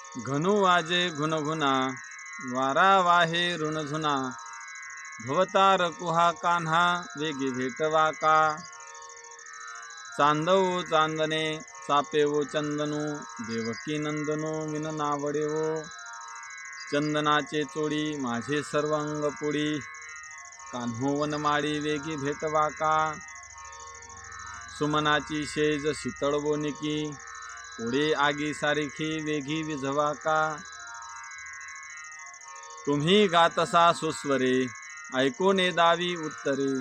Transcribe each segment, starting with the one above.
घनु वाजे घुनघुना वारा वाहे ऋणझुना भवतार कुहा कान्हा वेगी भेटवा का चांदवो चांदणे चापेवो चंदनू देवकी नंदनो विन नावडेवो चंदनाचे चोडी माझे सर्व अंग पोडी कान्हो वनमाळी वेगी भेटवा का सुमनाची शेज शीतळ बोनिकी पुढे आगी सारिखी वेगी विझवा का तुम्ही गातसा सुस्वरे ऐकूने दावी उत्तरे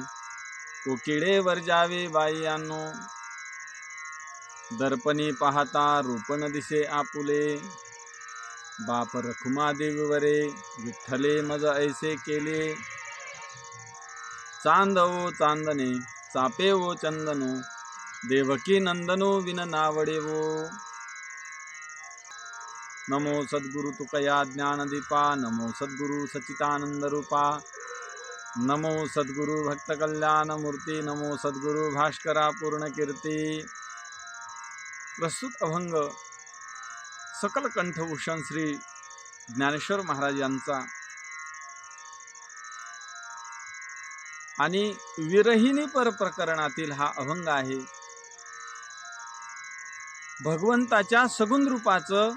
कोकिडे वर जावे बाईयांनो दर्पणी पाहता रूपण दिसे आपुले बाप रखुमा देवीवरे विठ्ठले मज ऐसे केले चांदवो चांदणे चापेवो चंदनो देवकी नंदनो विन नावडेवो नमो सद्गुरु तुकया ज्ञानदीपा नमो सद्गुरु सच्चिदानंद रूपा नमो सद्गुरु भक्त कल्याण मूर्ती नमो सद्गुरु भास्करा पूर्ण कीर्ती प्रस्तुत अभंग सकल कंठभूषण श्री ज्ञानेश्वर महाराज यांचा आणि विरहिणी पर प्रकरणातील हा अभंग आहे। भगवंताच्या सगुण रूपाचं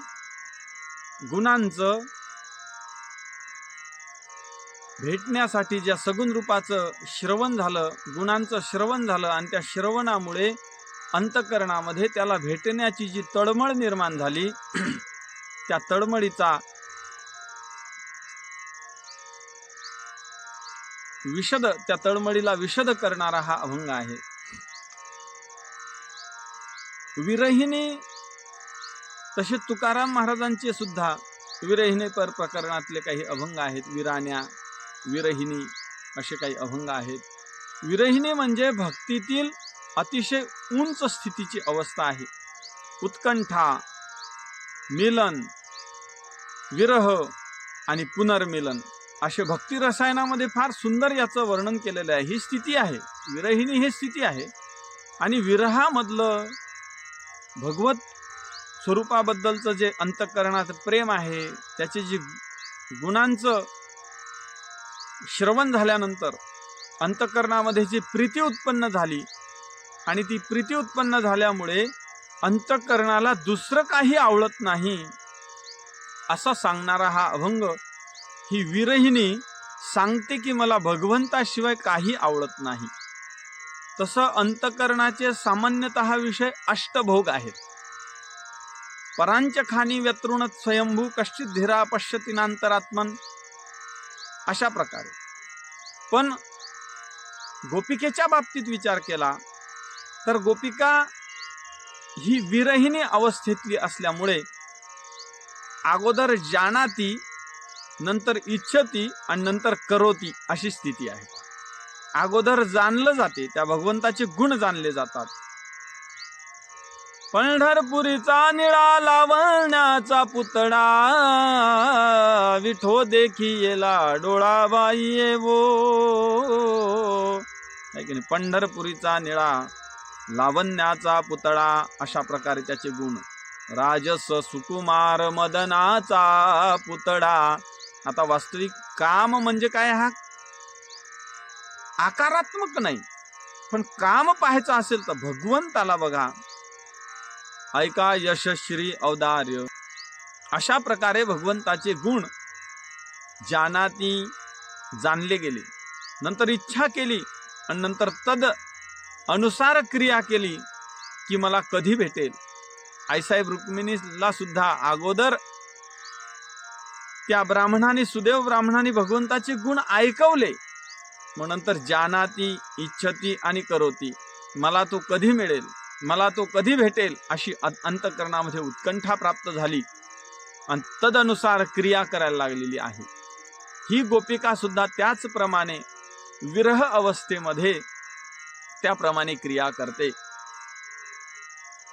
गुणांचं भेटण्यासाठी ज्या सगुण रूपाचं श्रवण झालं, गुणांचं श्रवण झालं आणि त्या श्रवणामुळे अंतःकरणामध्ये त्याला भेटण्याची जी तळमळ निर्माण झाली त्या तळमळीचा विशद, त्या तळमळीला विशद करणारा हा अभंग आहे। विरहिणी तसे तुकाराम महाराजांचे सुद्धा विरहिणी पर प्रकरणातले काही अभंग आहेत। विराण्या, विरहिणी असे काही अभंग आहेत। विरहिणी म्हणजे भक्तीतील अतिशय उंच स्थितीची अवस्था आहे। उत्कंठा, मिलन, विरह आणि पुनर्मिलन असे भक्ती रसायनामध्ये फार सुंदर याचं वर्णन केलेलं आहे। ही स्थिती आहे, विरहिणी ही स्थिती आहे। आणि विरहामधलं भगवत स्वरूपाबद्दलचं जे अंतःकरणाचं प्रेम आहे, त्याचे जे गुणांचं श्रवण झाल्यानंतर अंतःकरणामध्ये जी प्रीती उत्पन्न झाली आणि ती प्रीती उत्पन्न झाल्यामुळे अंतःकरणाला दुसरं काही आवडत नाही असं सांगणारा हा अभंग। ही विरहिणी सांगते की मला भगवंताशिवाय काही आवडत नाही। तसं अंतःकरणाचे सामान्यतः विषय अष्टभोग आहेत। परांचखानी व्यतृणत स्वयंभू कश्चित धीरा पश्यतीनांतरात्मन अशा प्रकारे। पण गोपिकेच्या बाबतीत विचार केला तर गोपिका ही विरहिणी अवस्थेतली असल्यामुळे अगोदर जानाती, नंतर इच्छती आणि नंतर करोती अशी स्थिती आहे। अगोदर जाणलं जाते, त्या भगवंताचे गुण जाणले जातात। पंढरपुरीचा निळा लावण्याचा पुतळा विठो देखी येला डोळाबाई येवो, आहे की नाही? पंढरपुरीचा निळा लावण्याचा पुतळा अशा प्रकारे त्याचे गुण। राजस सुकुमार मदनाचा पुतळा। आता वास्तविक काम म्हणजे काय? हा आकारात्मक नाही, पण काम पाहायचं असेल तर भगवंताला बघा। ऐका यशश्री औदार्य अशा प्रकारे भगवंताचे गुण जानाती, जाणले गेले, नंतर इच्छा केली आणि नंतर तद अनुसार क्रिया केली की मला कधी भेटेल। आईसाहेब रुक्मिणीला सुद्धा अगोदर त्या ब्राह्मणाने, सुदेव ब्राह्मणाने भगवंताचे गुण ऐकवले, मग नंतर जानाती, इच्छती आणि करोती, मला तो कधी मिळेल, मला तो कधी भेटेल अशी अंतःकरणामध्ये उत्कंठा प्राप्त झाली आणि तदनुसार क्रिया करायला लागलेली आहे। ही गोपिका सुद्धा त्याचप्रमाणे विरह अवस्थेमध्ये त्याप्रमाणे क्रिया करते।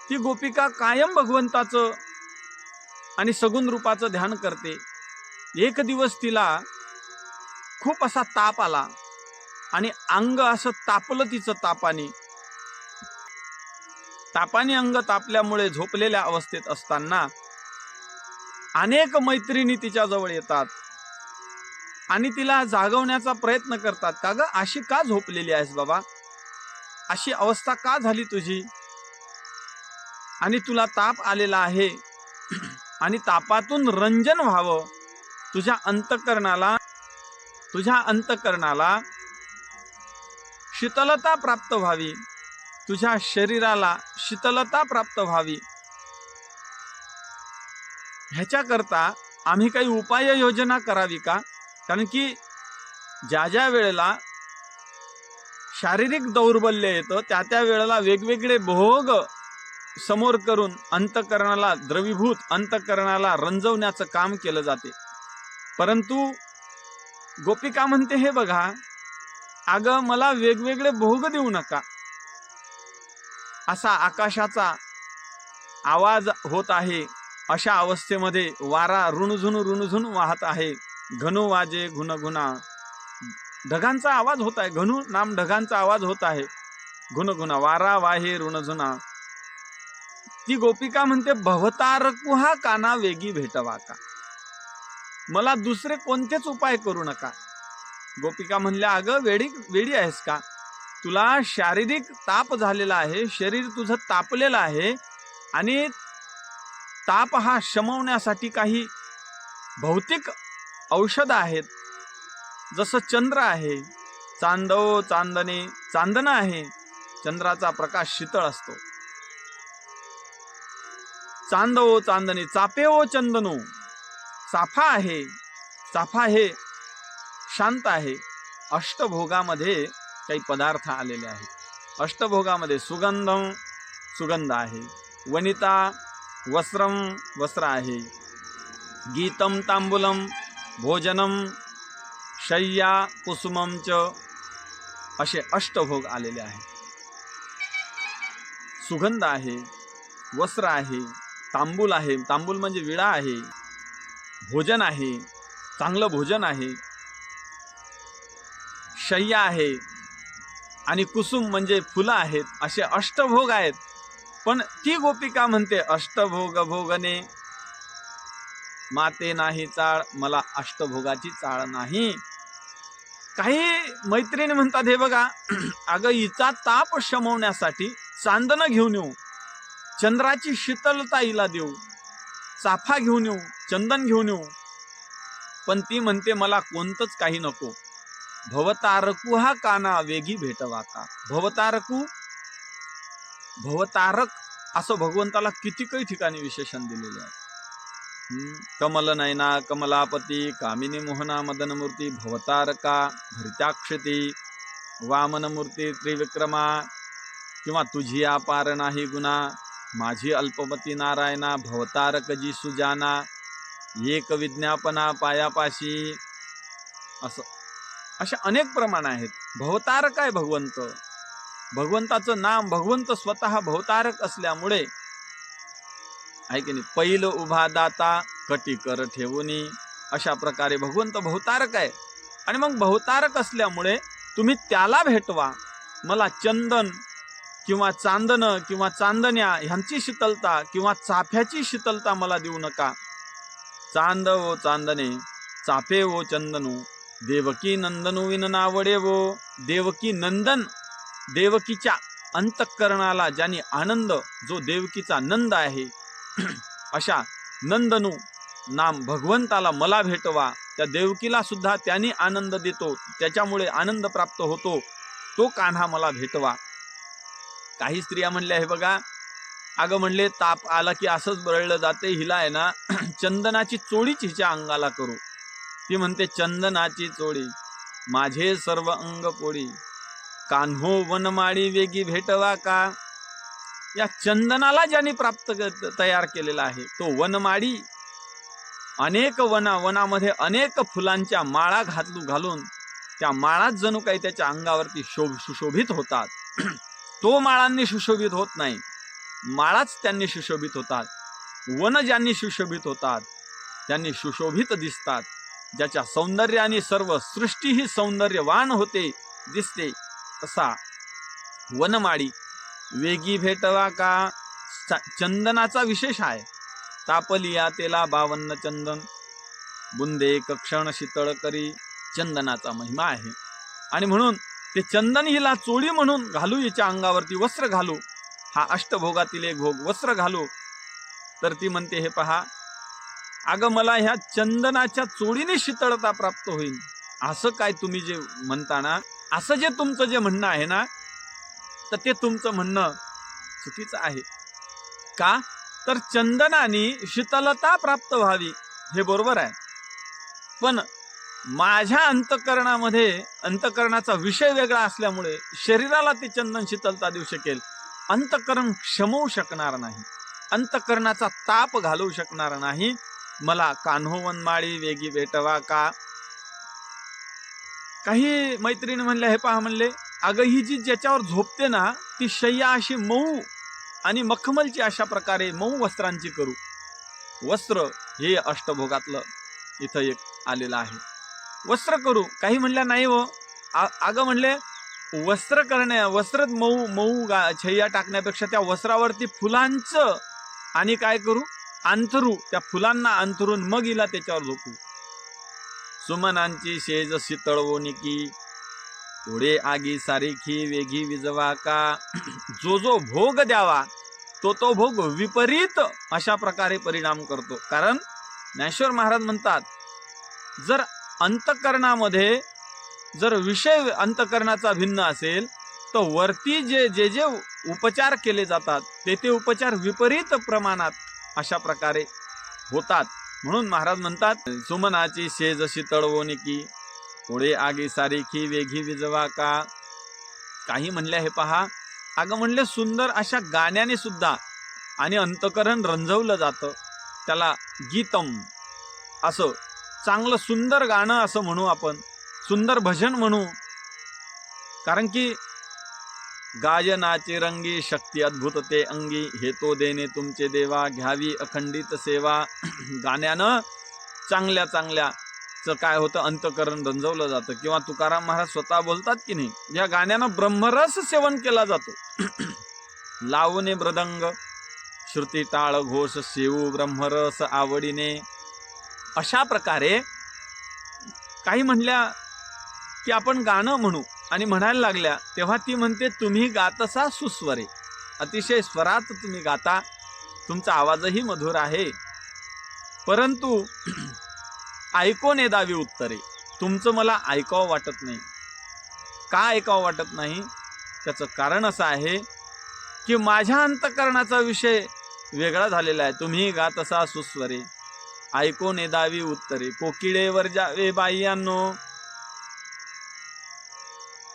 ती गोपिका कायम भगवंताचं आणि सगुण रूपाचं ध्यान करते। एक दिवस तिला खूप असा ताप आला आणि अंग असं तापलं तिचं तापाने। तापाने अंग तापल्यामुळे झोपलेल्या अवस्थेत असताना अनेक मैत्रिणी तिच्याजवळ येतात आणि तिला जागवण्याचा प्रयत्न करतात. का ग अशी का झोपलेली आहेस बाबा, अशी अवस्था का झाली तुझी, आणि तुला ताप आलेला आहे आणि तापातून रंजन व्हावं, तुझ्या अंतःकरणाला शीतलता प्राप्त व्हावी, तुझ्या शरीराला शीतलता प्राप्त व्हावी, ह्याच्याकरता आम्ही काही उपाययोजना करावी का? कारण की ज्या ज्या वेळेला शारीरिक दौर्बल्य येतं त्या वेळेला वेगवेगळे भोग समोर करून अंतःकरणाला द्रवीभूत, अंतःकरणाला रंजवण्याचं काम केलं जाते. परंतु गोपिका म्हणते, हे बघा, अगं मला वेगवेगळे भोग देऊ नका. असा आकाशाचा आवाज होत आहे, अशा अवस्थेमध्ये वारा रुणझुण वाहत आहे. घनु वाजे घुनघुना, ढगांचा आवाज होत आहे, घनु नाम ढगांचा आवाज होत आहे, घुनघुना वारा वाहे रुणझुना. ती गोपिका म्हणते, भवतारकुहा काना वेगी भेटवा का, मला दुसरे कोणतेच उपाय करू नका. गोपिका म्हणल्या, अगं वेडी आहेस का, तुला शारीरिक ताप झालेला आहे, शरीर तुझं तापलेलं आहे, आणि ताप हा शमवण्यासाठी काही भौतिक औषध आहेत. जसं चंद्र आहे, चांदो चांदणे, चांदण आहे, चंद्राचा प्रकाश शीतळ असतो. चांदो चांदणे चापे ओ चंदनो, चाफा आहे, चाफा हे शांत आहे. अष्टभोगामध्ये काही पदार्थ आलेले आहेत. अष्टभोगामध्ये सुगंध आहे, वनिता वस्त्र आहे, गीतम तांबूलम भोजनम शय्या कुसुमम च, असे अष्टभोग आलेले आहेत. सुगंध आहे, वस्त्र आहे, तांबूल आहे, तांबूल म्हणजे विडा आहे, भोजन आहे, चांगलं भोजन आहे, शय्या आहे, आणि कुसुम म्हणजे फुलं आहेत. असे अष्टभोग आहेत. पण ती गोपिका म्हणते, अष्टभोग भोगने माते नाही चाळ, मला अष्टभोगाची चाळ नाही. काही मैत्रिणी म्हणतात, हे बघा, अगं हिचा ताप शमवण्यासाठी चांदणं घेऊन येऊ, चंद्राची शीतलता हिला देऊ, चाफा घेऊन येऊ, चंदन घेऊन येऊ. पण ती म्हणते, मला कोणतंच काही नको. भवतारकू हा काना वेगी भेटवा का. भवतारक असं भगवंताला किती काही ठिकाणी विशेषण दिलेले आहे. कमल नयना कमलापती, कामिनी मोहना मदनमूर्ती, भवतारका धरित्याक्षती, वामनमूर्ती त्रिविक्रमा, किंवा तुझी अपार नाही गुणा, माझी अल्पमती नारायणा, भवतारक जी सुजाना, एक विज्ञापना पायापाशी. असे अनेक प्रमाण आहेत. भवतारक आहे भगवंत. भगवंताचं नाम, भगवंत स्वतः भवतारक असल्यामुळे आहे की नाही, पैल उभा दाता कटी कर ठेवूनी, अशा प्रकारे भगवंत भवतारक आहे. आणि मग भवतारक असल्यामुळे तुम्ही त्याला भेटवा. मला चंदन किंवा चांदन किंवा चांदण्या ह्यांची शीतलता किंवा चाफ्याची शीतलता मला देऊ नका. चांद ओ चांदणे, चाफे ओ चंदनू, देवकी नंदनू विन नावडे वो. देवकी नंदन, देवकीच्या अंतःकरणाला ज्याने आनंद, जो देवकीचा नंद आहे, अशा नंदनू नाम भगवंताला मला भेटवा. त्या देवकीला सुद्धा त्यांनी आनंद देतो, त्याच्यामुळे आनंद प्राप्त होतो, तो कान्हा मला भेटवा. काही स्त्रिया म्हणल्या, हे बघा, अगं म्हणले, ताप आला की असंच बरळलं जाते, हिला आहे ना चंदनाची चोळीच हिच्या अंगाला करू. ती म्हणते, चंदनाची चोळी माझे सर्व अंग पोळी, कान्हो वनमाळी वेगी भेटवा का. या चंदनाला ज्यांनी तयार केलेला आहे, तो वनमाळी, अनेक वनामध्ये अनेक फुलांच्या माळा घालून त्या माळाच जणू काही त्याच्या अंगावरती सुशोभित होतात. तो माळांनी सुशोभित होत नाही, माळाच त्यांनी सुशोभित होतात. वन ज्यांनी सुशोभित होतात त्यांनी सुशोभित दिसतात. ज्याच्या सौंदर्याने सर्व सृष्टी ही सौंदर्यवान होते, दिसते, तसा वनमाळी वेगी भेटवा का. चंदनाचा विशेष आहे. तापलिया तेला 52 चंदन, बुंदे कक्षण शीतळ करी. चंदनाचा महिमा आहे. आणि म्हणून ते चंदन हिला चोळी म्हणून घालू, हिच्या अंगावरती वस्त्र घालू, हा अष्टभोगातील एक भोग वस्त्र घालू. तर ती म्हणते, हे पहा, अगं मला ह्या चंदनाच्या चोळीने शीतळता प्राप्त होईल. असं काय तुम्ही जे म्हणता ना, असं जे तुमचं जे म्हणणं आहे ना, तर ते तुमचं म्हणणं चुकीचं आहे. का? तर चंदनाने शीतलता प्राप्त व्हावी हे बरोबर आहे, पण माझ्या अंतःकरणामध्ये अंतःकरणाचा विषय वेगळा असल्यामुळे शरीराला ते चंदन शीतलता देऊ शकेल, अंतःकरण क्षमवू शकणार नाही, अंतःकरणाचा ताप घालवू शकणार नाही. मला कान्होवन माळी वेगी भेटवा का. काही मैत्रिणी म्हणल्या, हे पहा म्हणले, अगं ही जी ज्याच्यावर झोपते ना, ती शय्या अशी मऊ आणि मखमलची अशा प्रकारे मऊ वस्त्रांची करू. वस्त्र हे अष्टभोगातलं इथं एक आलेलं आहे. वस्त्र करू. काही म्हणल्या नाही हो, अगं म्हणले वस्त्र मऊ मऊ छय्या टाकण्यापेक्षा त्या वस्त्रावरती फुलांचं आणि काय करू, अंथरू, त्या फुलांना अंथरून मग हिला त्याच्यावर झोपू. सुमनांची शेज शीतळवोनिकी, पुढे आगी सारीखी वेगी विजवा का. जो जो भोग द्यावा तो तो भोग विपरीत अशा प्रकारे परिणाम करतो. कारण ज्ञानेश्वर महाराज म्हणतात, जर अंतःकरणामध्ये जर विषय अंतःकरणाचा भिन्न असेल तर वरती जे जे जे उपचार केले जातात ते उपचार विपरीत प्रमाणात अशा प्रकारे होतात. म्हणून महाराज म्हणतात, सुमनाची शेज शीतळवोनिकी, पुढे आगी सारीखी वेगी विजवा का. काही म्हणले, हे पहा, अगं म्हणले सुंदर अशा गाण्याने सुद्धा आणि अंतःकरण रंजवलं जातं. त्याला गीतम असं चांगलं सुंदर गाणं असं म्हणू आपण, सुंदर भजन म्हणू. कारण की गायनाचे रंगी शक्ती अद्भुत ते अंगी, हे तो देणे तुमचे देवा घ्यावी अखंडित सेवा. गाण्यानं चांगल्या चांगल्याचं काय होतं, अंतःकरण रंजवलं जातं. किंवा तुकाराम महाराज स्वतः बोलतात की नाही, या गाण्यानं ब्रह्मरस सेवन केला जातो. लावणे मृदंग श्रुती टाळ घोष सेवू ब्रह्मरस आवडीने. अशा प्रकारे काही म्हणल्या की आपण गाणं म्हणू, आणि म्हणायला लागल्या तेव्हा ती म्हणते, तुम्ही गातसा सुस्वरे, अतिशय स्वरात तुम्ही गाता, तुमचा आवाजही मधुर आहे, परंतु ऐकून येदावी उत्तरे, तुमचं मला ऐकावं वाटत नाही. का ऐकावं वाटत नाही? त्याचं कारण असं आहे की माझ्या अंतःकरणाचा विषय वेगळा झालेला आहे. तुम्ही गातसा सुस्वरे, ऐकून येदावी उत्तरे. कोकिळेवर जावे बाईयांनो,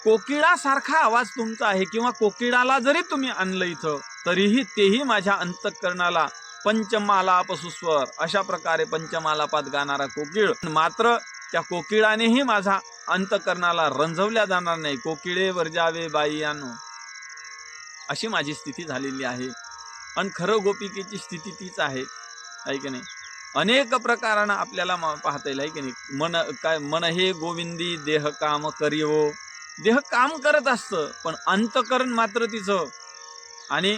कोकिळासारखा आवाज तुमचा आहे, किंवा कोकिळाला जरी तुम्ही आणलं इथं तरीही तेही माझ्या अंतःकरणाला पंचमालाप सुस्वर अशा प्रकारे पंचमालापात गाणारा कोकिळ, मात्र त्या कोकिळानेही माझा अंतःकरणाला रंजवल्या जाणार नाही. कोकिळेवर जावे बाईयांनो, अशी माझी स्थिती झालेली आहे. आणि खरं गोपिकेची स्थिती तीच आहे की नाही. अनेक प्रकारानं आपल्याला पाहता येईल, आहे की नाही. मन हे गोविंदी देह काम करिवो, देह काम करत असतं, पण अंतःकरण मात्र तिचं आणि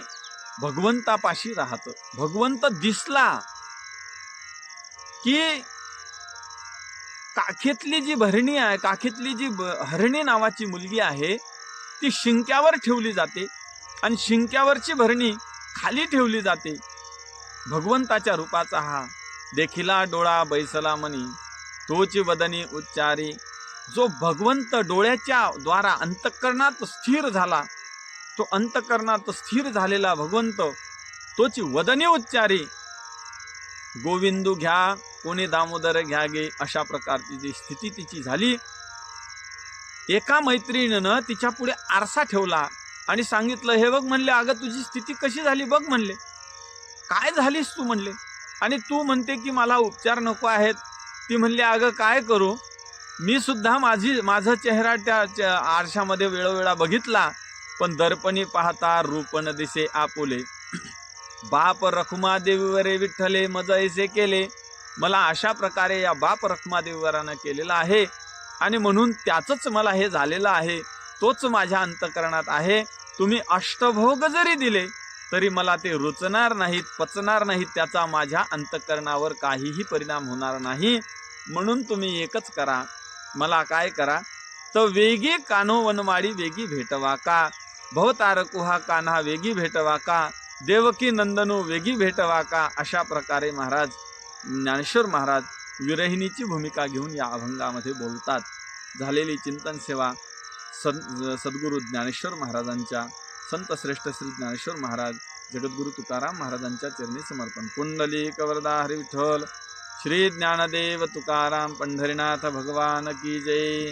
भगवंतापाशी राहतं. भगवंत दिसला की काखेतली जी भरणी आहे, काखेतली जी हरणी नावाची मुलगी आहे, ती शिंक्यावर ठेवली जाते आणि शिंक्यावरची भरणी खाली ठेवली जाते. भगवंताच्या रूपाचा हा देखिला डोळा बैसला मनी, तोची वदनी उच्चारी. जो भगवंत डोळ्याच्या द्वारा अंतःकरणात स्थिर झाला, तो अंतःकरणात स्थिर झालेला भगवंत तोची वदनी उच्चारी. गोविंदू घ्या कोणी दामोदर घ्या गे, अशा प्रकारची जी स्थिती तिची झाली. एका मैत्रिणीनं तिच्या पुढे आरसा ठेवला आणि सांगितलं, हे बघ म्हणले, अगं तुझी स्थिती कशी झाली बघ म्हणले. काय झालीस तू म्हणले, आणि तू म्हणते की मला उपचार नको आहेत. ती म्हणली, अगं काय करू, मी सुद्धा माझा चेहरा त्या आरशामध्ये वेळोवेळा बघितला, पण दर्पणी पाहता रूपन दिसे आपुले. बाप रखुमा देवीवरे विठ्ठले मज ऐसे केले. मला अशा प्रकारे या बाप रखुमा देवीवरानं केलेलं आहे, आणि म्हणून त्याचंच मला हे झालेलं आहे, तोच माझ्या अंतःकरणात आहे. तुम्ही अष्टभोग जरी दिले तरी मला ते रुचणार नाहीत, पचणार नाहीत, त्याचा माझ्या अंतःकरणावर काहीही परिणाम होणार नाही. म्हणून तुम्ही एकच करा, मला काय करा, तर वेगी कान्हो वनमाळी वेगी भेटवा का, भवतारकू हा कान्हा वेगी भेटवा का, देवकी नंदनू वेगी भेटवा का. अशा प्रकारे महाराज ज्ञानेश्वर महाराज विरहिणीची भूमिका घेऊन या अभंगामध्ये बोलतात. झालेली चिंतन सेवा सद्गुरू ज्ञानेश्वर महाराजांच्या, संत श्रेष्ठ श्री ज्ञानेश्वर महाराज जगद्गुरु तुकाराम महाराजांच्या चरणी समर्पण. पुंडलिक वरदा हरी विठ्ठल. श्री ज्ञानदेव तुकाराम पंढरीनाथ भगवान की जय.